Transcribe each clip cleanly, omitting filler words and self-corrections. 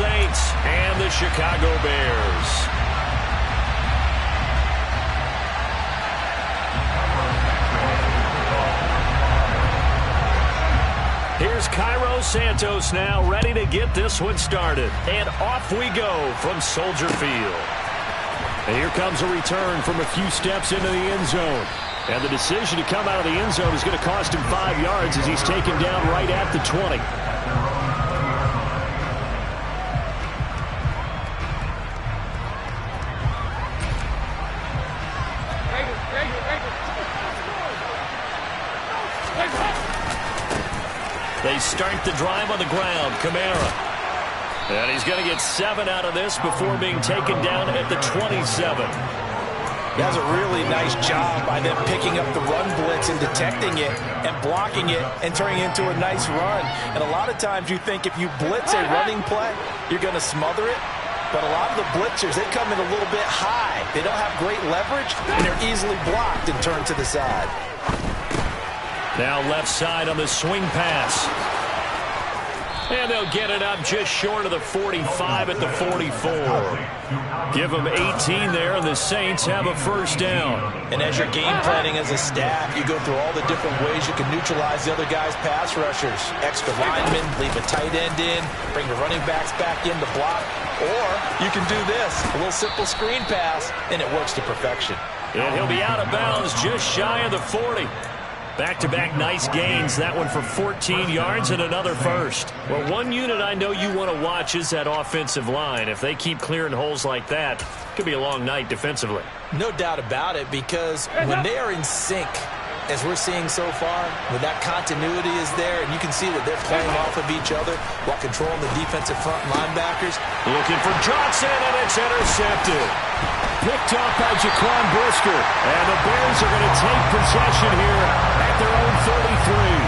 Saints and the Chicago Bears. Here's Cairo Santos now, ready to get this one started. And off we go from Soldier Field. And here comes a return from a few steps into the end zone. And the decision to come out of the end zone is going to cost him 5 yards as he's taken down right at the 20. They start the drive on the ground. Kamara. And he's going to get 7 out of this before being taken down at the 27. That's a really nice job by them picking up the run blitz and detecting it and blocking it and turning it into a nice run. And a lot of times you think if you blitz a running play, you're going to smother it. But a lot of the blitzers, they come in a little bit high. They don't have great leverage, and they're easily blocked and turned to the side. Now left side on the swing pass. And they'll get it up just short of the 45 at the 44. Give them 18 there, and the Saints have a first down. And as you're game planning as a staff, you go through all the different ways you can neutralize the other guy's pass rushers. Extra linemen, leave a tight end in, bring the running backs back in to block. Or you can do this, a little simple screen pass, and it works to perfection. And he'll be out of bounds just shy of the 40. Back-to-back nice gains. That one for 14 yards and another first. Well, one unit I know you want to watch is that offensive line. If they keep clearing holes like that, it could be a long night defensively. No doubt about it, because when they are in sync, as we're seeing so far, when that continuity is there, and you can see that they're playing off of each other while controlling the defensive front linebackers. Looking for Johnson, and it's intercepted. Picked up by Jaquan Brisker. And the Bears are going to take possession here at their own 33.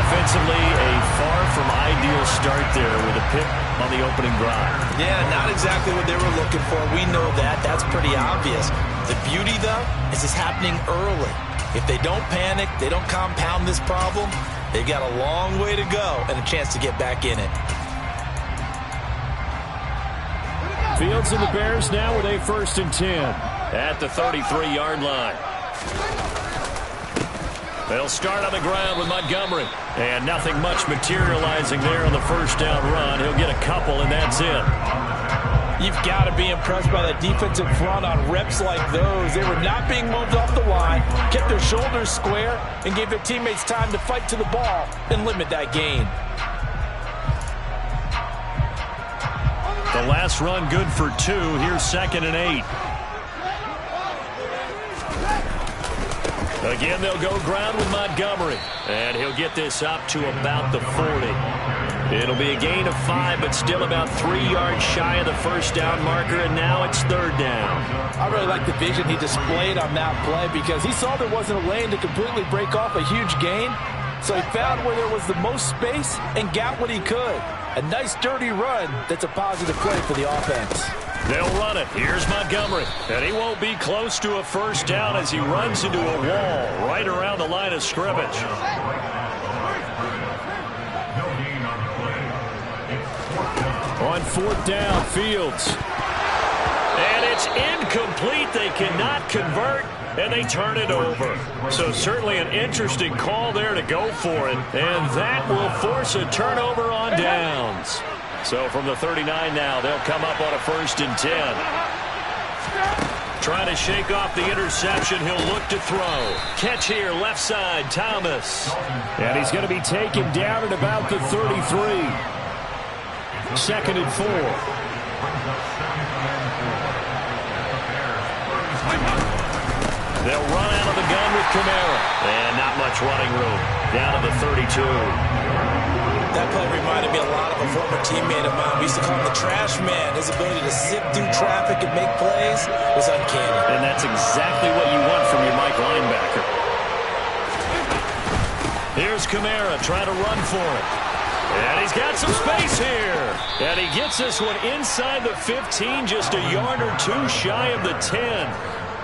Offensively, a far from ideal start there with a pick on the opening drive. Yeah, not exactly what they were looking for. We know that. That's pretty obvious. The beauty, though, is it's happening early. If they don't panic, they don't compound this problem, they've got a long way to go and a chance to get back in it. Fields and the Bears now with a 1st and 10 at the 33-yard line. They'll start on the ground with Montgomery. And nothing much materializing there on the first down run. He'll get a couple, and that's it. You've got to be impressed by that defensive front on reps like those. They were not being moved off the line, kept their shoulders square, and gave their teammates time to fight to the ball and limit that gain. The last run good for 2. Here's 2nd and 8. Again, they'll go ground with Montgomery. And he'll get this up to about the 40. It'll be a gain of 5, but still about 3 yards shy of the first down marker, and now it's 3rd down. I really like the vision he displayed on that play because he saw there wasn't a lane to completely break off a huge gain. So he found where there was the most space and got what he could. A nice dirty run that's a positive play for the offense. They'll run it. Here's Montgomery. And he won't be close to a first down as he runs into a wall right around the line of scrimmage. On 4th down, Fields. And it's incomplete. They cannot convert, and they turn it over. So certainly an interesting call there to go for it. And that will force a turnover on downs. So from the 39 now, they'll come up on a 1st and 10. Trying to shake off the interception. He'll look to throw. Catch here, left side, Thomas. And he's going to be taken down at about the 33. 2nd and 4. They'll run out of the gun with Kamara. And not much running room. Down to the 32. That play reminded me a lot of a former teammate of mine. We used to call him the trash man. His ability to zip through traffic and make plays was uncanny. And that's exactly what you want from your Mike linebacker. Here's Kamara trying to run for it. And he's got some space here. And he gets this one inside the 15, just a yard or 2 shy of the 10.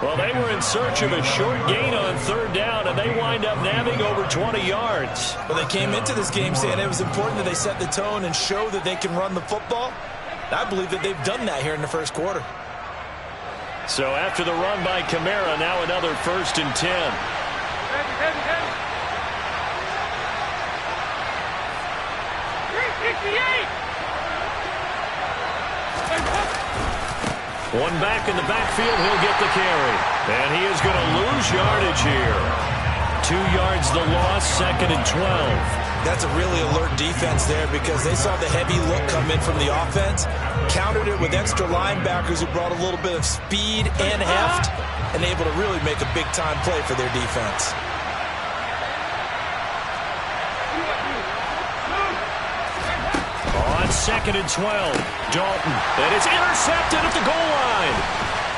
Well, they were in search of a short gain on 3rd down, and they wind up nabbing over 20 yards. Well, they came into this game saying it was important that they set the tone and show that they can run the football. I believe that they've done that here in the first quarter. So after the run by Kamara, now another 1st and 10. One back in the backfield, he'll get the carry. And he is going to lose yardage here. 2 yards the loss, 2nd and 12. That's a really alert defense there because they saw the heavy look come in from the offense, countered it with extra linebackers who brought a little bit of speed and heft, and able to really make a big-time play for their defense. On 2nd and 12, Dalton. And it's intercepted at the goal line.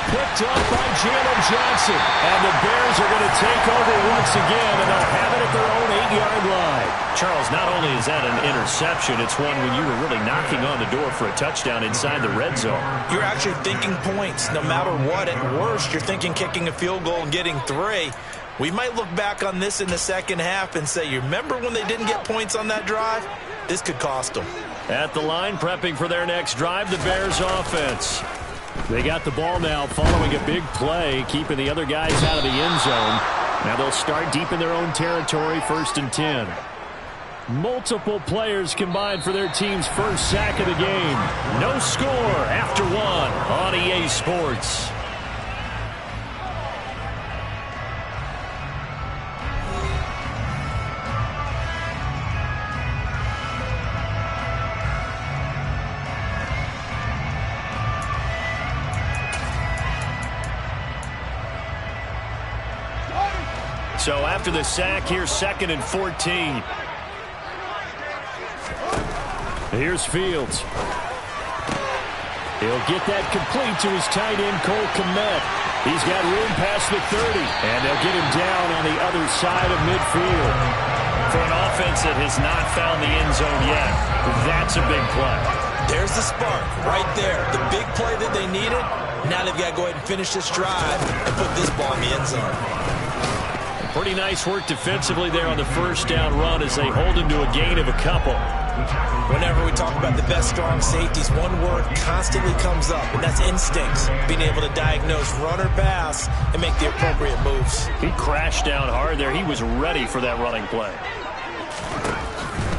Picked up by Jalen Johnson. And the Bears are going to take over once again, and they'll have it at their own 8-yard line. Charles, not only is that an interception, it's one when you were really knocking on the door for a touchdown inside the red zone. You're actually thinking points no matter what. At worst, you're thinking kicking a field goal and getting 3. We might look back on this in the second half and say, you remember when they didn't get points on that drive? This could cost them. At the line, prepping for their next drive, the Bears offense. They got the ball now following a big play, keeping the other guys out of the end zone. Now they'll start deep in their own territory, 1st and 10. Multiple players combined for their team's first sack of the game. No score after 1 on EA Sports. So after the sack, here's 2nd and 14. Here's Fields. He'll get that complete to his tight end, Cole Kmet. He's got room past the 30, and they'll get him down on the other side of midfield. For an offense that has not found the end zone yet, that's a big play. There's the spark right there. The big play that they needed. Now they've got to go ahead and finish this drive and put this ball in the end zone. Pretty nice work defensively there on the first down run as they hold him to a gain of a couple. Whenever we talk about the best strong safeties, one word constantly comes up, and that's instincts. Being able to diagnose run or pass and make the appropriate moves. He crashed down hard there. He was ready for that running play.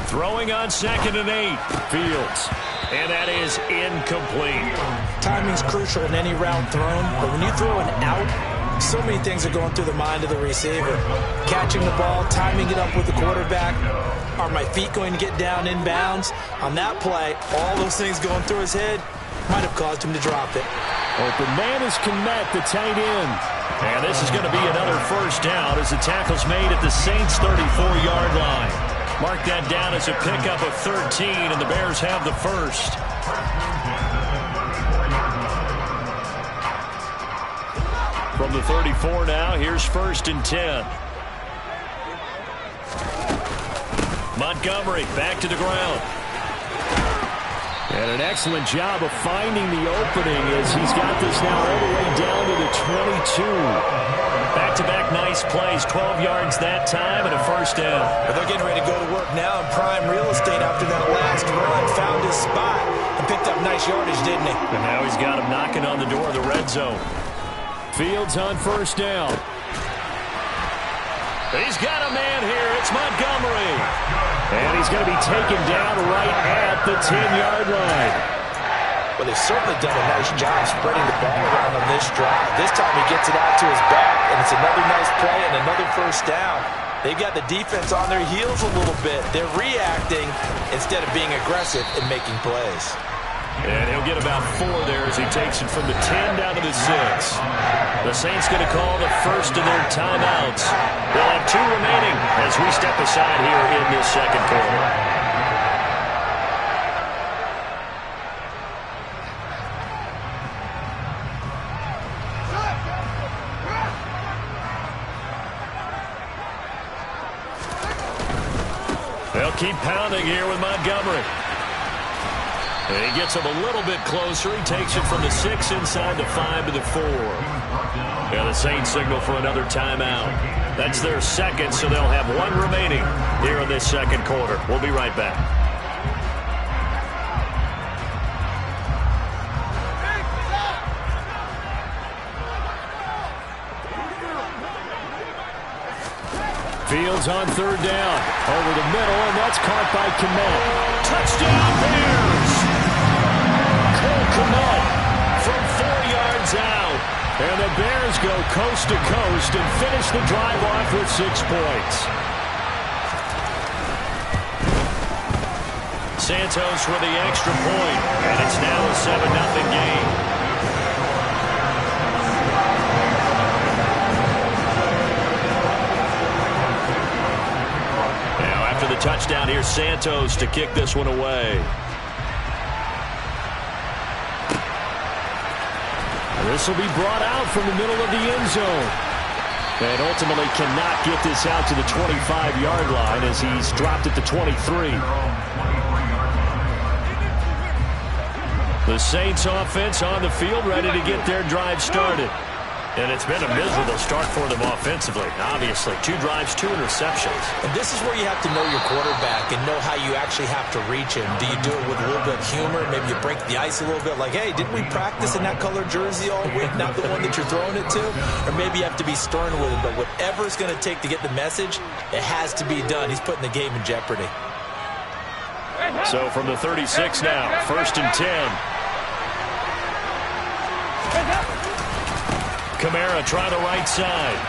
Throwing on 2nd and 8. Fields. And that is incomplete. Timing's crucial in any route thrown, but when you throw an out, so many things are going through the mind of the receiver. Catching the ball, timing it up with the quarterback. Are my feet going to get down inbounds? On that play, all those things going through his head might have caused him to drop it. Open man is Kmet, the tight end. And this is going to be another first down as the tackle's made at the Saints' 34-yard line. Mark that down as a pickup of 13, and the Bears have the first. From the 34 now, here's 1st and 10. Montgomery back to the ground. And an excellent job of finding the opening as he's got this now all the way down to the 22. Back-to-back nice plays, 12 yards that time and a first down. But they're getting ready to go to work now in prime real estate after that last run. Found his spot and picked up nice yardage, didn't he? And now he's got him knocking on the door of the red zone. Fields on first down. He's got a man here. It's Montgomery. And he's going to be taken down right at the 10-yard line. Well, they've certainly done a nice job spreading the ball around on this drive. This time he gets it out to his back, and it's another nice play and another first down. They've got the defense on their heels a little bit. They're reacting instead of being aggressive and making plays. And he'll get about 4 there as he takes it from the 10 down to the 6. The Saints going to call the first of their timeouts. They'll have 2 remaining as we step aside here in this second quarter. They'll keep pounding here with Montgomery. And he gets him a little bit closer. He takes it from the 6 inside the 5 to the 4. Yeah, the Saints signal for another timeout. That's their second, so they'll have 1 remaining here in this second quarter. We'll be right back. Fields on third down. Over the middle, and that's caught by Kmet. Touchdown, Bears! Cole Kmet from 4 yards out. And the Bears go coast to coast and finish the drive off with 6 points. Santos with the extra point, and it's now a 7-0 game. Now after the touchdown, here's Santos to kick this one away. This will be brought out from the middle of the end zone. And ultimately cannot get this out to the 25-yard line as he's dropped at the 23. The Saints offense on the field ready to get their drive started. And it's been a miserable start for them offensively. Obviously, 2 drives, 2 interceptions. And this is where you have to know your quarterback and know how you actually have to reach him. Do you do it with a little bit of humor? Maybe you break the ice a little bit like, hey, didn't we practice in that colored jersey all week, not the one that you're throwing it to? Or maybe you have to be stern with him. But whatever it's going to take to get the message, it has to be done. He's putting the game in jeopardy. So from the 36 now, 1st and 10. Kamara trying the right side.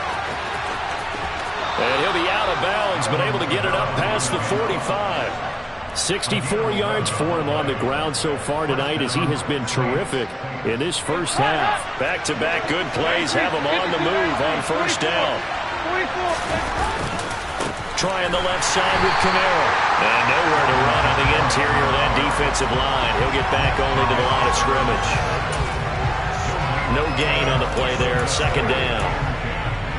And he'll be out of bounds, but able to get it up past the 45. 64 yards for him on the ground so far tonight as he has been terrific in this first half. Back-to-back good plays have him on the move on 1st down. Trying the left side with Kamara. And nowhere to run on the interior of that defensive line. He'll get back only to the line of scrimmage. No gain on the play there, 2nd down.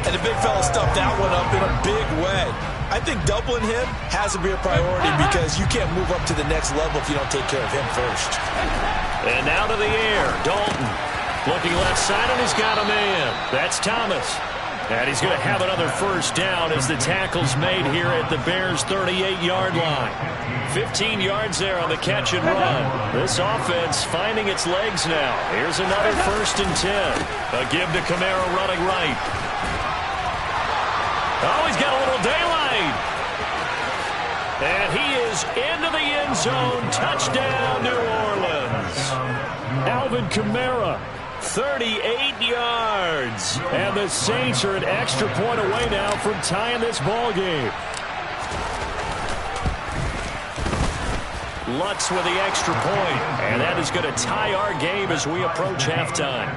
And the big fella stuffed that one up in a big way. I think doubling him has to be a priority because you can't move up to the next level if you don't take care of him first. And now to the air, Dalton. Looking left side, and he's got a man. That's Thomas. And he's going to have another 1st down as the tackle's made here at the Bears' 38-yard line. 15 yards there on the catch and run. This offense finding its legs now. Here's another 1st and 10. A give to Kamara running right. Oh, he's got a little daylight. And he is into the end zone. Touchdown, New Orleans. Alvin Kamara. 38 yards. And the Saints are an extra point away now from tying this ball game. Lutz with the extra point. And that is going to tie our game as we approach halftime.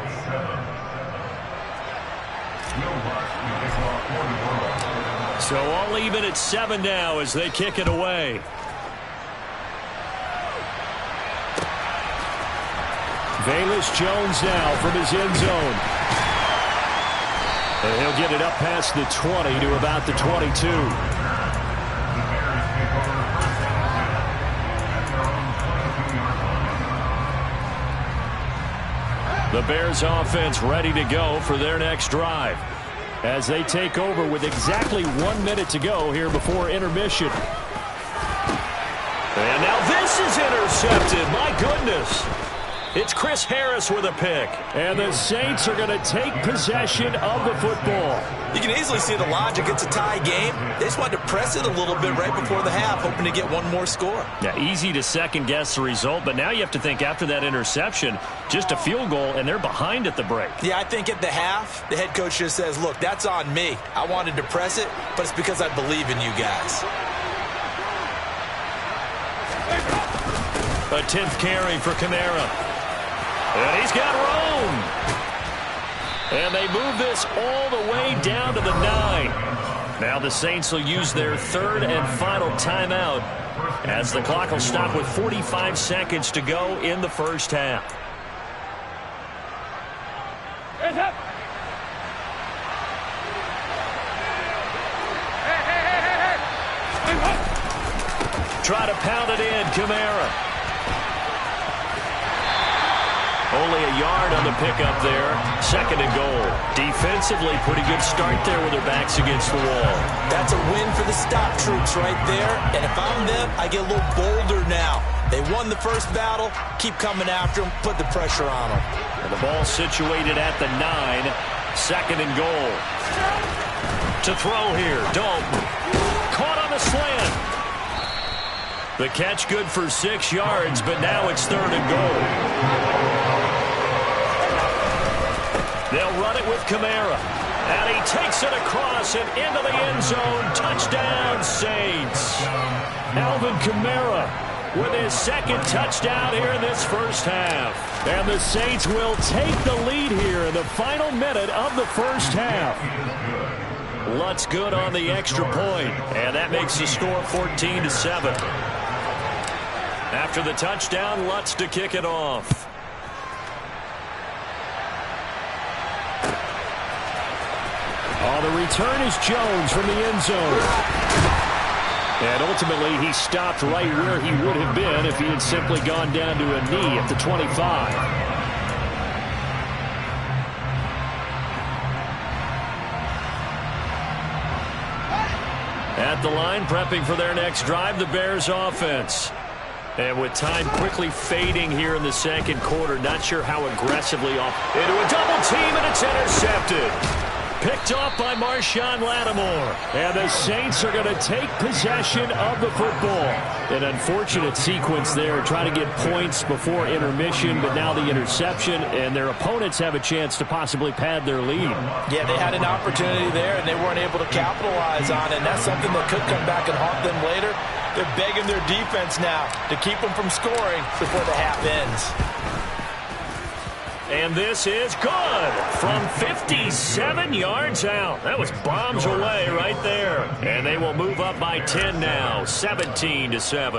So all even at 7 now as they kick it away. Velus Jones now from his end zone. And he'll get it up past the 20 to about the 22. The Bears offense ready to go for their next drive as they take over with exactly 1 minute to go here before intermission. And now this is intercepted. My goodness. It's Chris Harris with a pick. And the Saints are going to take possession of the football. You can easily see the logic. It's a tie game. They just wanted to press it a little bit right before the half, hoping to get one more score. Yeah, easy to second-guess the result, but now you have to think after that interception, just a field goal, and they're behind at the break. Yeah, I think at the half, the head coach just says, look, that's on me. I wanted to press it, but it's because I believe in you guys. A 10th carry for Kamara. And he's got room. And they move this all the way down to the 9. Now the Saints will use their 3rd and final timeout as the clock will stop with 45 seconds to go in the first half. Try to pound it in, Kamara. Only a yard on the pickup there. 2nd and goal. Defensively, pretty good start there with their backs against the wall. That's a win for the stop troops right there. And if I'm them, I get a little bolder now. They won the first battle. Keep coming after them. Put the pressure on them. And the ball situated at the 9. 2nd and goal. To throw here, Dalton. slant. The catch good for 6 yards, but now it's 3rd and goal. They'll run it with Kamara. And he takes it across and into the end zone. Touchdown, Saints. Alvin Kamara with his 2nd touchdown here in this first half. And the Saints will take the lead here in the final minute of the first half. Lutz good on the extra point, and that makes the score 14-7. After the touchdown, Lutz to kick it off. Oh, the return is Jones from the end zone. And ultimately, he stopped right where he would have been if he had simply gone down to a knee at the 25. At the line, prepping for their next drive, the Bears offense. And with time quickly fading here in the 2nd quarter, not sure how aggressively off. Into a double team, and it's intercepted. Picked off by Marshawn Lattimore. And the Saints are going to take possession of the football. An unfortunate sequence there, trying to get points before intermission, but now the interception, and their opponents have a chance to possibly pad their lead. Yeah, they had an opportunity there, and they weren't able to capitalize on it. And that's something that could come back and haunt them later. They're begging their defense now to keep them from scoring before the half ends. And this is good from 57 yards out. That was bombs away right there. And they will move up by 10 now, 17-7.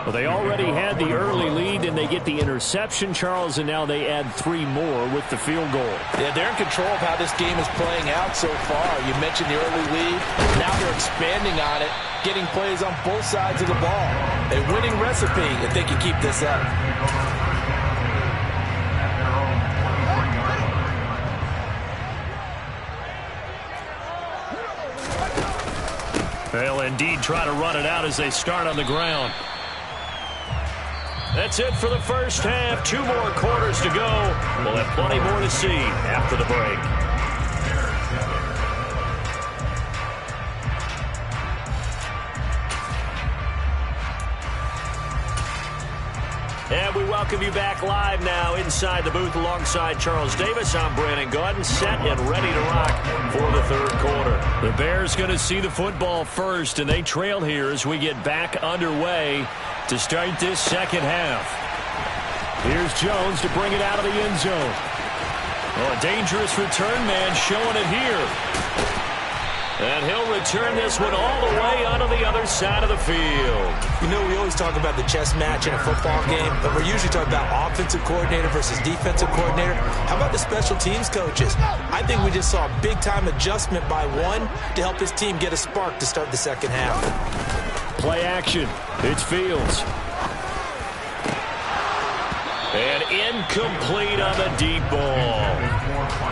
Well, they already had the early lead, and they get the interception, Charles, and now they add 3 more with the field goal. Yeah, they're in control of how this game is playing out so far. You mentioned the early lead. Now they're expanding on it, getting plays on both sides of the ball. A winning recipe if they can keep this up. They'll indeed try to run it out as they start on the ground. That's it for the first half. 2 more quarters to go. We'll have plenty more to see after the break. And we welcome you back live now inside the booth alongside Charles Davis. I'm Brandon Gaudin, set and ready to rock for the 3rd quarter. The Bears going to see the football first, and they trail here as we get back underway to start this 2nd half. Here's Jones to bring it out of the end zone. Oh, a dangerous return man showing it here. And he'll return this one all the way onto the other side of the field. You know, we always talk about the chess match in a football game, but we're usually talking about offensive coordinator versus defensive coordinator. How about the special teams coaches? I think we just saw a big-time adjustment by one to help his team get a spark to start the 2nd half. Play action. It's Fields. And incomplete on the deep ball.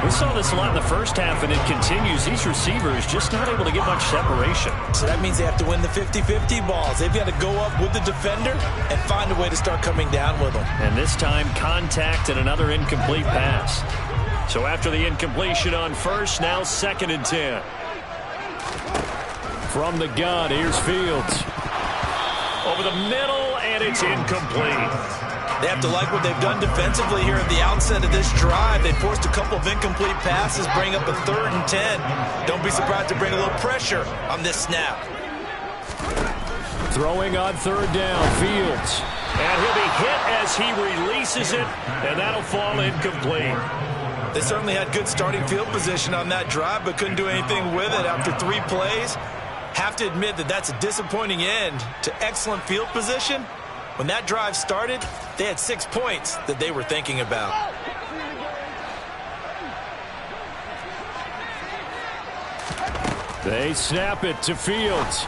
We saw this a lot in the first half, and it continues. These receivers just not able to get much separation. So that means they have to win the 50-50 balls. They've got to go up with the defender and find a way to start coming down with them. And this time, contact and another incomplete pass. So after the incompletion on first, now 2nd and 10. From the gun, here's Fields. Over the middle, and it's incomplete. They have to like what they've done defensively here at the outset of this drive. They forced a couple of incomplete passes, bring up a 3rd and 10. Don't be surprised to bring a little pressure on this snap. Throwing on 3rd down, Fields. And he'll be hit as he releases it, and that'll fall incomplete. They certainly had good starting field position on that drive, but couldn't do anything with it after 3 plays. Have to admit that that's a disappointing end to excellent field position. When that drive started, they had 6 points that they were thinking about. They snap it to Fields.